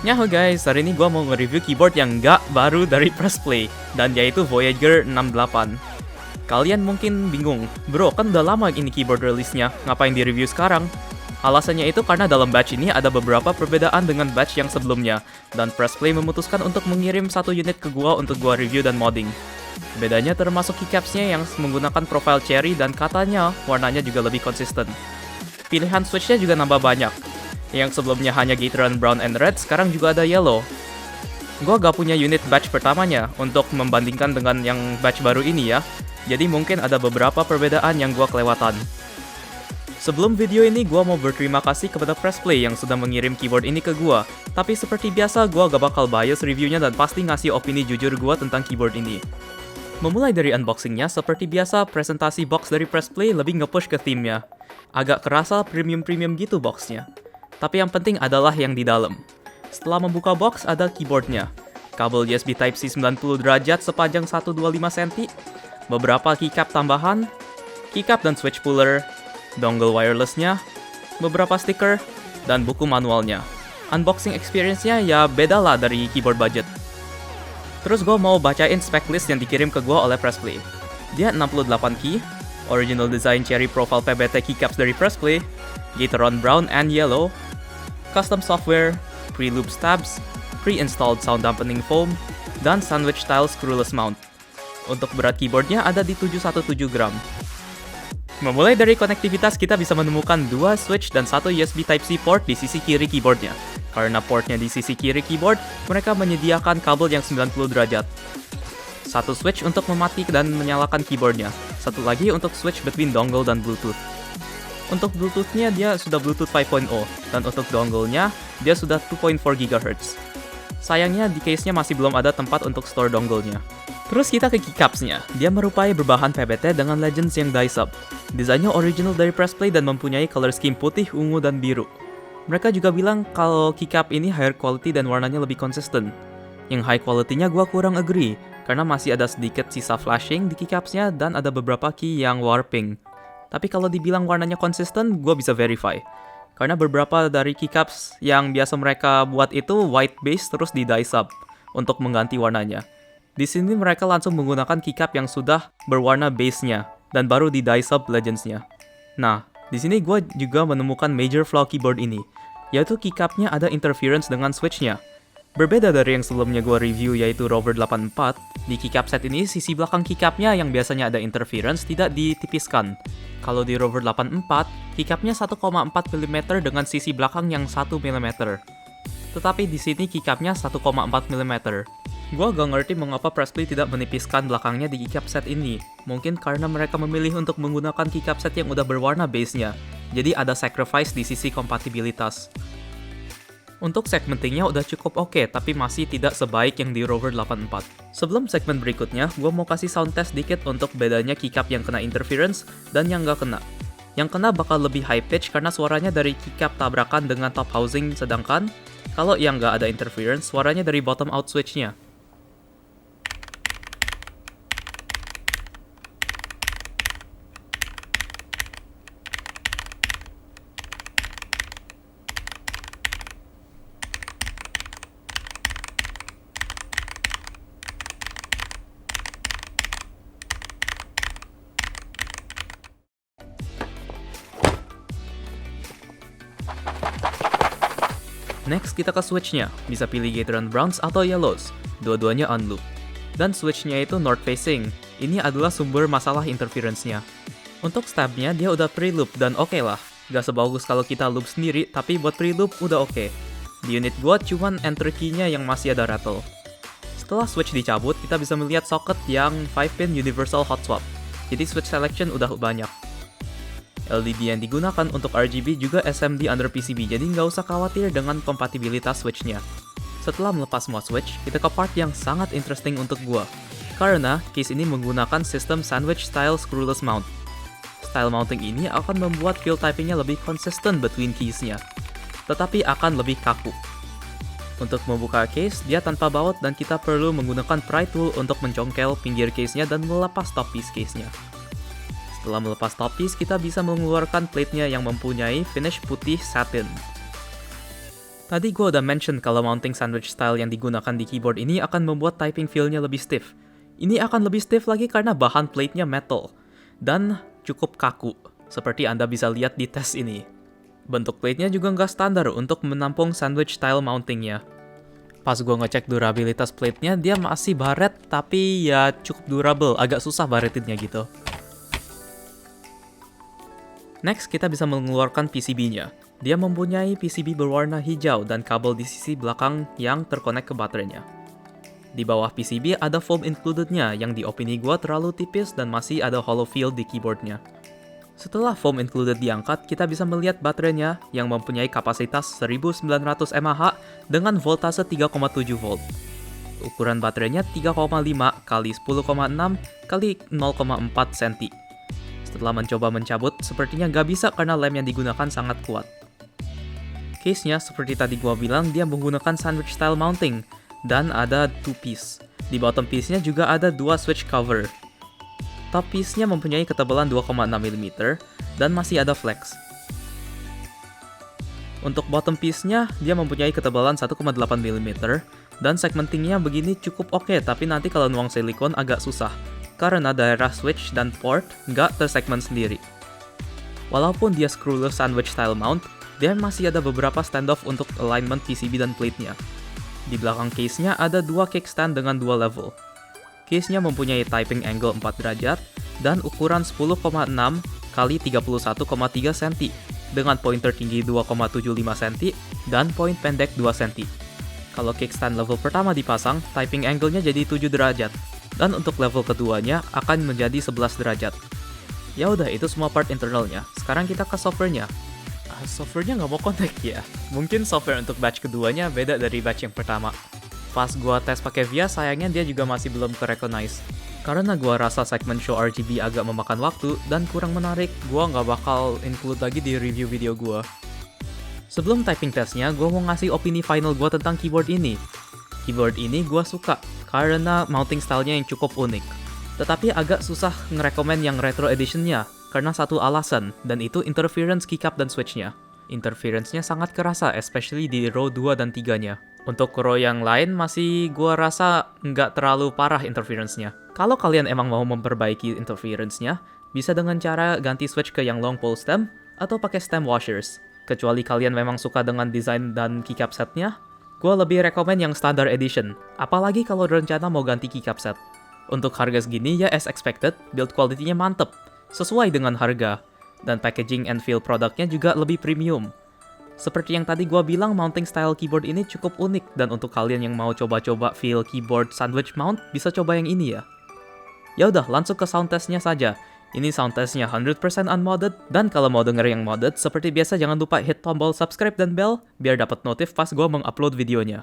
Nyaho guys, hari ini gua mau nge-review keyboard yang nggak baru dari Pressplay, dan yaitu Voyager 68. Kalian mungkin bingung, bro kan udah lama ini keyboard rilisnya, ngapain di-review sekarang? Alasannya itu karena dalam batch ini ada beberapa perbedaan dengan batch yang sebelumnya, dan Pressplay memutuskan untuk mengirim satu unit ke gua untuk gua review dan modding. Bedanya termasuk keycapsnya yang menggunakan profile cherry dan katanya warnanya juga lebih konsisten. Pilihan switchnya juga nambah banyak. Yang sebelumnya hanya Gateron Brown and Red, sekarang juga ada Yellow. Gua gak punya unit batch pertamanya untuk membandingkan dengan yang batch baru ini ya, jadi mungkin ada beberapa perbedaan yang gua kelewatan. Sebelum video ini, gua mau berterima kasih kepada Pressplay yang sudah mengirim keyboard ini ke gua, tapi seperti biasa gua gak bakal bias reviewnya dan pasti ngasih opini jujur gua tentang keyboard ini. Memulai dari unboxingnya, seperti biasa presentasi box dari Pressplay lebih nge-push ke theme-nya. Agak kerasa premium-premium gitu boxnya. Tapi yang penting adalah yang di dalam. Setelah membuka box, ada keyboardnya. Kabel USB Type-C 90 derajat sepanjang 125 cm, beberapa keycap tambahan, keycap dan switch puller, dongle wirelessnya, beberapa stiker, dan buku manualnya. Unboxing experience-nya ya beda lah dari keyboard budget. Terus gue mau bacain spec list yang dikirim ke gue oleh Pressplay. Dia 68 key, original design cherry profile PBT keycaps dari Pressplay, Gateron Brown and Yellow, custom software, pre-loop stabs, pre-installed sound dampening foam, dan sandwich style screwless mount. Untuk berat keyboardnya ada di 717 gram. Memulai dari konektivitas, kita bisa menemukan 2 switch dan 1 USB Type-C port di sisi kiri keyboardnya. Karena portnya di sisi kiri keyboard, mereka menyediakan kabel yang 90 derajat. 1 switch untuk mematikan dan menyalakan keyboardnya. 1 lagi untuk switch between dongle dan Bluetooth. Untuk Bluetooth-nya dia sudah Bluetooth 5.0, dan untuk dongle-nya dia sudah 2.4 GHz. Sayangnya di case-nya masih belum ada tempat untuk store dongle-nya. Terus kita ke keycaps-nya. Dia merupai berbahan PBT dengan Legends yang die-sub. Desainnya original dari Pressplay dan mempunyai color scheme putih, ungu, dan biru. Mereka juga bilang kalau keycap ini higher quality dan warnanya lebih konsisten. Yang high quality-nya gua kurang agree, karena masih ada sedikit sisa flashing di keycaps-nya dan ada beberapa key yang warping. Tapi kalau dibilang warnanya konsisten, gue bisa verify. Karena beberapa dari keycaps yang biasa mereka buat itu white base terus di dye sub untuk mengganti warnanya. Di sini mereka langsung menggunakan keycap yang sudah berwarna base-nya dan baru di dye sub Legends-nya. Nah, di sini gue juga menemukan major flaw keyboard ini, yaitu keycapnya ada interference dengan switch-nya. Berbeda dari yang sebelumnya gue review yaitu Rover 84, di keycap set ini sisi belakang keycapnya yang biasanya ada interference tidak ditipiskan. Kalau di Rover 84, keycapnya 1,4 mm dengan sisi belakang yang 1 mm. Tetapi di sini keycapnya 1,4 mm. Gua gak ngerti mengapa Pressplay tidak menipiskan belakangnya di keycap set ini. Mungkin karena mereka memilih untuk menggunakan keycap set yang udah berwarna base-nya. Jadi ada sacrifice di sisi kompatibilitas. Untuk segmentingnya udah cukup oke, tapi masih tidak sebaik yang di Rover 84. Sebelum segmen berikutnya, gue mau kasih sound test dikit untuk bedanya keycap yang kena interference dan yang nggak kena. Yang kena bakal lebih high pitch karena suaranya dari keycap tabrakan dengan top housing, sedangkan kalau yang nggak ada interference, suaranya dari bottom out switch-nya. Next, kita ke switch-nya. Bisa pilih Gateron Browns atau Yellows. Dua-duanya on loop. Dan switch-nya itu north facing. Ini adalah sumber masalah interference-nya. Untuk stab-nya, dia udah pre-loop dan oke lah. Gak sebagus kalau kita loop sendiri, tapi buat pre-loop udah oke. Di unit gua cuman enter key-nya yang masih ada rattle. Setelah switch dicabut, kita bisa melihat socket yang 5-pin universal hot swap. Jadi switch selection udah banyak. LED yang digunakan untuk RGB juga SMD under PCB, jadi nggak usah khawatir dengan kompatibilitas switch-nya. Setelah melepas semua switch, kita ke part yang sangat interesting untuk gua. Karena case ini menggunakan sistem sandwich style screwless mount. Style mounting ini akan membuat feel typing-nya lebih konsisten between keys-nya, tetapi akan lebih kaku. Untuk membuka case, dia tanpa baut dan kita perlu menggunakan pry tool untuk mencongkel pinggir case-nya dan melepas top piece case-nya. Setelah melepas top piece, kita bisa mengeluarkan plate-nya yang mempunyai finish putih satin. Tadi gue udah mention kalau mounting sandwich style yang digunakan di keyboard ini akan membuat typing feel-nya lebih stiff. Ini akan lebih stiff lagi karena bahan plate-nya metal. Dan cukup kaku, seperti Anda bisa lihat di tes ini. Bentuk plate-nya juga nggak standar untuk menampung sandwich style mounting-nya. Pas gue ngecek durabilitas plate-nya, dia masih baret, tapi ya cukup durable, agak susah baretinnya gitu. Next, kita bisa mengeluarkan PCB-nya. Dia mempunyai PCB berwarna hijau dan kabel di sisi belakang yang terkonek ke baterainya. Di bawah PCB ada foam included-nya yang di opini gue terlalu tipis dan masih ada hollow feel di keyboardnya. Setelah foam included diangkat, kita bisa melihat baterainya yang mempunyai kapasitas 1900 mAh dengan voltase 3,7 volt. Ukuran baterainya 3,5 x 10,6 x 0,4 cm. Setelah mencoba mencabut, sepertinya nggak bisa karena lem yang digunakan sangat kuat. Case-nya seperti tadi gua bilang, dia menggunakan sandwich style mounting dan ada 2-piece. Di bottom piece-nya juga ada 2 switch cover. Top piece-nya mempunyai ketebalan 2,6 mm dan masih ada flex. Untuk bottom piece-nya, dia mempunyai ketebalan 1,8 mm dan segmentingnya begini cukup oke, tapi nanti kalau nuang silikon agak susah karena daerah switch dan port nggak tersegmen sendiri. Walaupun dia screwless sandwich style mount, dia masih ada beberapa standoff untuk alignment PCB dan plate-nya. Di belakang case-nya ada 2 kickstand dengan 2 level. Case-nya mempunyai typing angle 4 derajat dan ukuran 10,6 x 31,3 cm dengan poin tertinggi 2,75 cm dan poin pendek 2 cm. Kalau kickstand level pertama dipasang, typing angle-nya jadi 7 derajat. Dan untuk level keduanya akan menjadi 11 derajat. Ya udah, itu semua part internalnya. Sekarang kita ke software-nya. Software-nya nggak mau connect ya. Mungkin software untuk batch keduanya beda dari batch yang pertama. Pas gua tes pakai VIA, sayangnya dia juga masih belum ke-recognize. Karena gua rasa segmen show RGB agak memakan waktu dan kurang menarik, gua nggak bakal include lagi di review video gua. Sebelum typing testnya, gua mau ngasih opini final gua tentang keyboard ini. Keyboard ini gua suka karena mounting style-nya yang cukup unik. Tetapi agak susah ngerekomen yang retro edition-nya karena satu alasan, dan itu interference keycap dan switch-nya. Interference-nya sangat kerasa, especially di row 2 dan 3-nya. Untuk row yang lain masih gua rasa nggak terlalu parah interference-nya. Kalau kalian emang mau memperbaiki interference-nya, bisa dengan cara ganti switch ke yang long pole stem atau pakai stem washers. Kecuali kalian memang suka dengan desain dan keycap set-nya, gue lebih rekomen yang standard edition, apalagi kalau rencana mau ganti keycap set. Untuk harga segini ya as expected, build quality-nya mantep, sesuai dengan harga, dan packaging and feel produknya juga lebih premium. Seperti yang tadi gue bilang, mounting style keyboard ini cukup unik, dan untuk kalian yang mau coba-coba feel keyboard sandwich mount, bisa coba yang ini ya. Ya udah, langsung ke sound test-nya saja. Ini sound test-nya 100% unmodded, dan kalau mau denger yang modded, seperti biasa jangan lupa hit tombol subscribe dan bell, biar dapat notif pas gue mengupload videonya.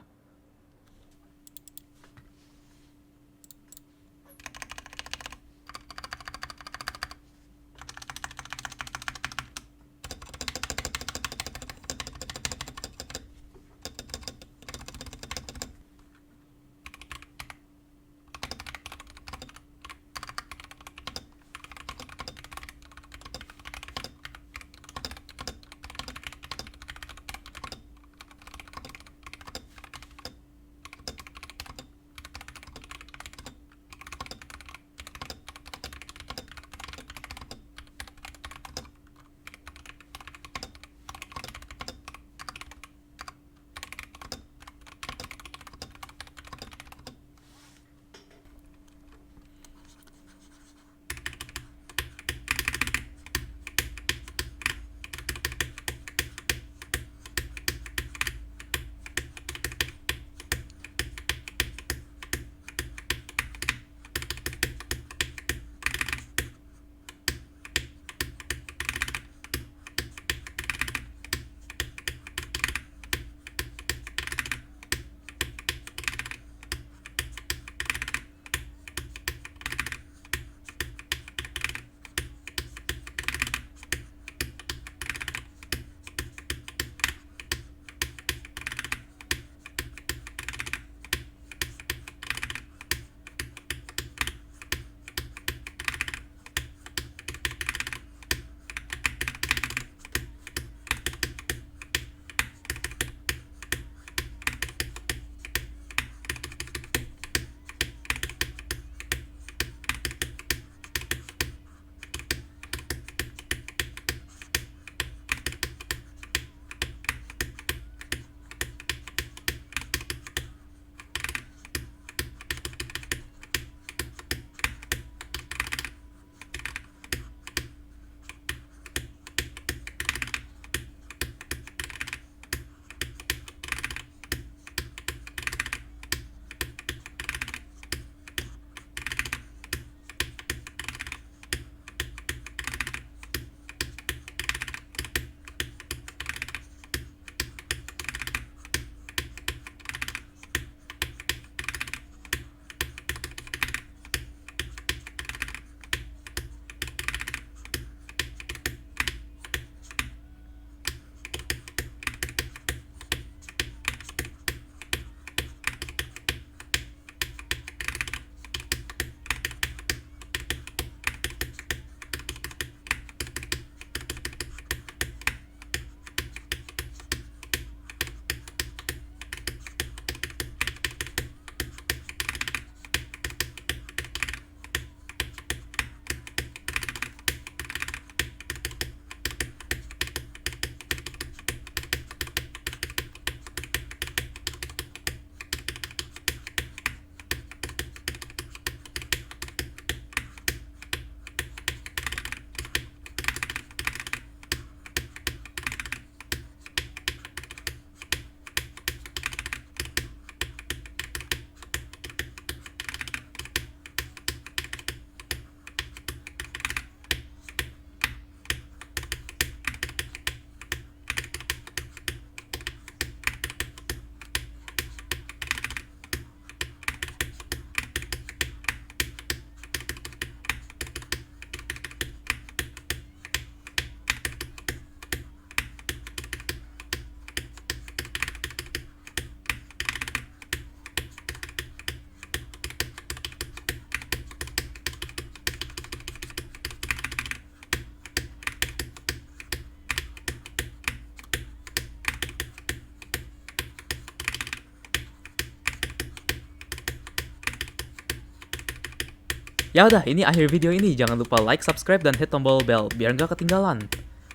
Ya udah, ini akhir video ini. Jangan lupa like, subscribe, dan hit tombol bell biar nggak ketinggalan.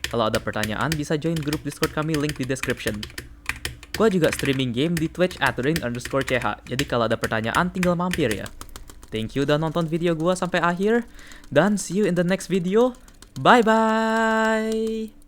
Kalau ada pertanyaan, bisa join grup Discord kami, link di description. Gua juga streaming game di Twitch @rain_ch. Jadi kalau ada pertanyaan, tinggal mampir ya. Thank you udah nonton video gua sampai akhir. Dan see you in the next video. Bye-bye!